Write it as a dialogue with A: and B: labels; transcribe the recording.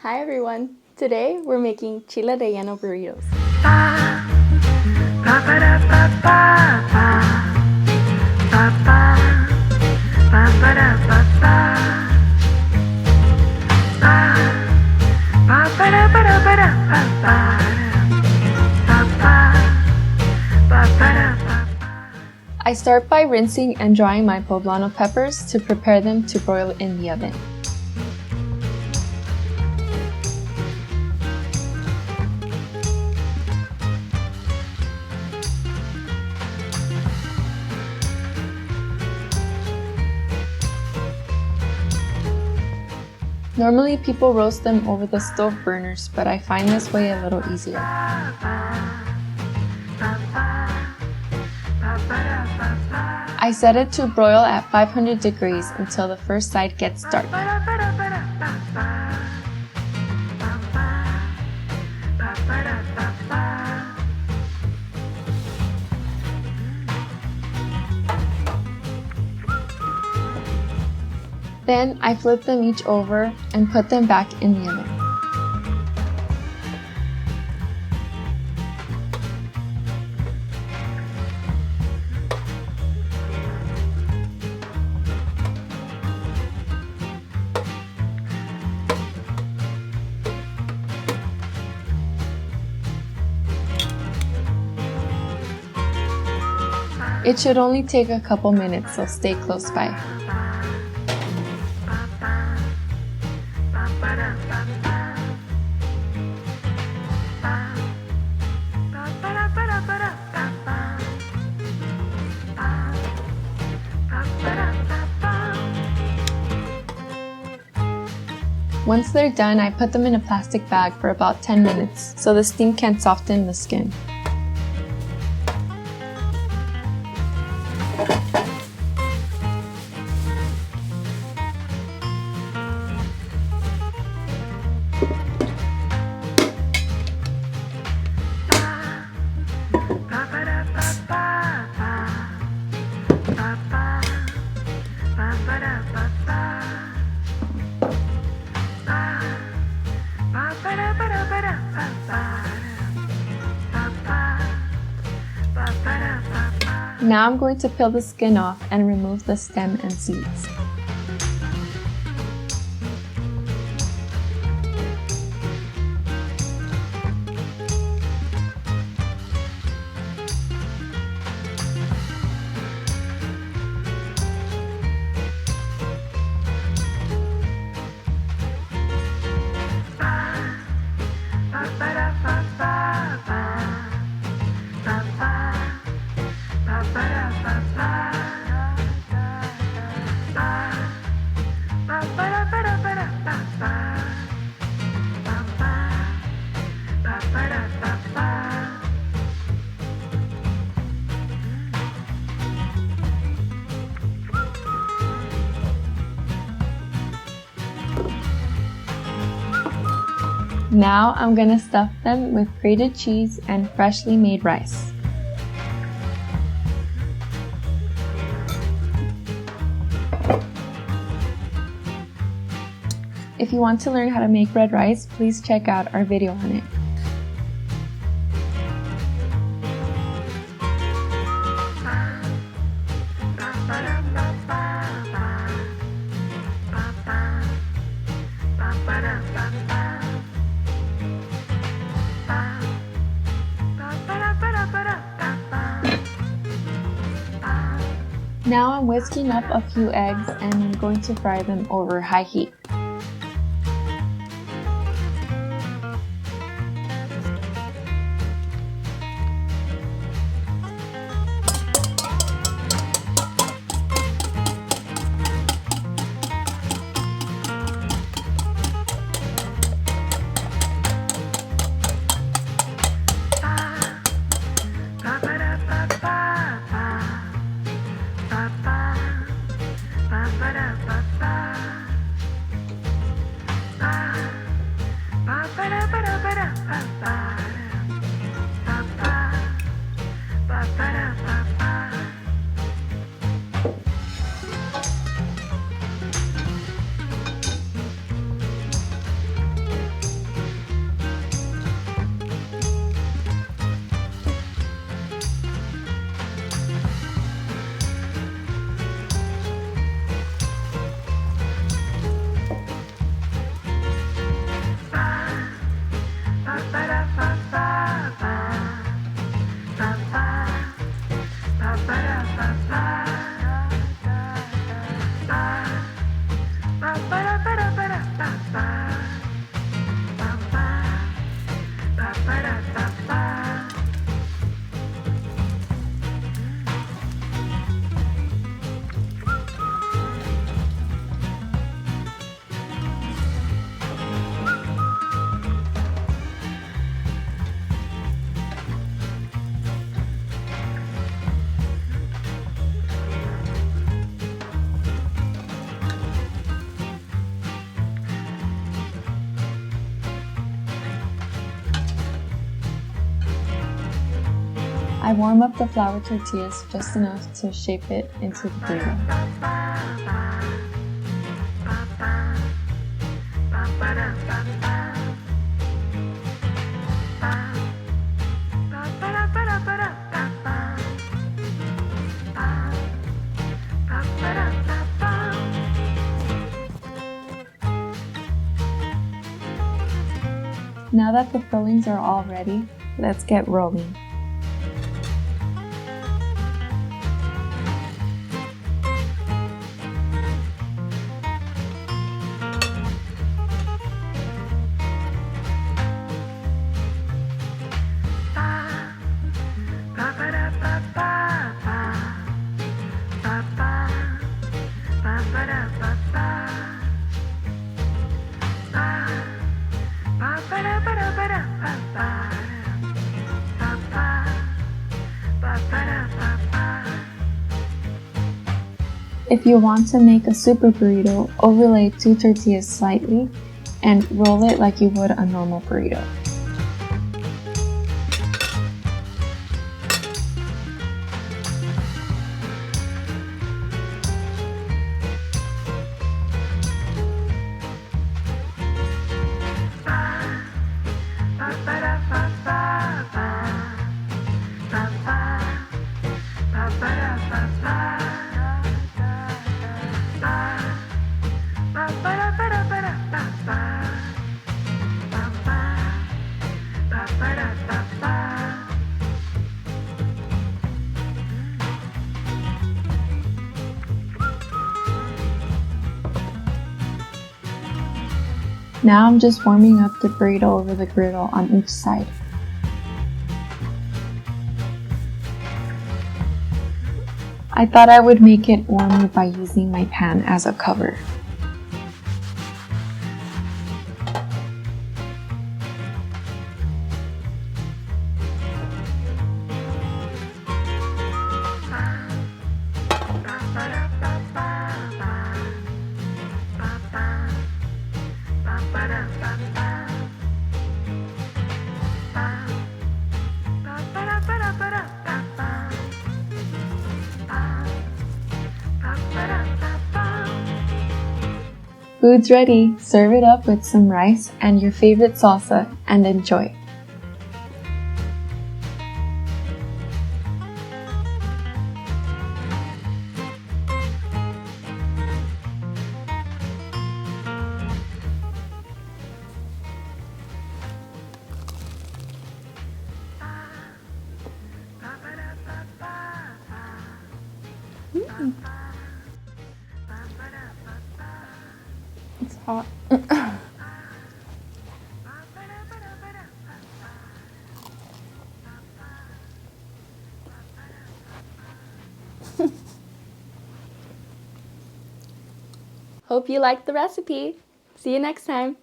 A: Hi everyone! Today we're making Chile Relleno Burritos. I start by rinsing and drying my poblano peppers to prepare them to broil in the oven. Normally people roast them over the stove burners, but I find this way a little easier. I set it to broil at 500 degrees until the first side gets dark. Then I flip them each over and put them back in the oven. It should only take a couple minutes, so stay close by. Once they're done, I put them in a plastic bag for about 10 minutes so the steam can soften the skin. Now I'm going to peel the skin off and remove the stem and seeds. Now I'm gonna stuff them with grated cheese and freshly made rice. If you want to learn how to make red rice, please check out our video on it. Now I'm whisking up a few eggs and I'm going to fry them over high heat. I warm up the flour tortillas just enough to shape it into the burrito. Now that the fillings are all ready, let's get rolling. If you want to make a super burrito, overlay 2 tortillas slightly and roll it like you would a normal burrito. Now I'm just warming up the burrito over the griddle on each side. I thought I would make it warmer by using my pan as a cover. Food's ready. Serve it up with some rice and your favorite salsa and enjoy. It's hot. Hope you liked the recipe. See you next time.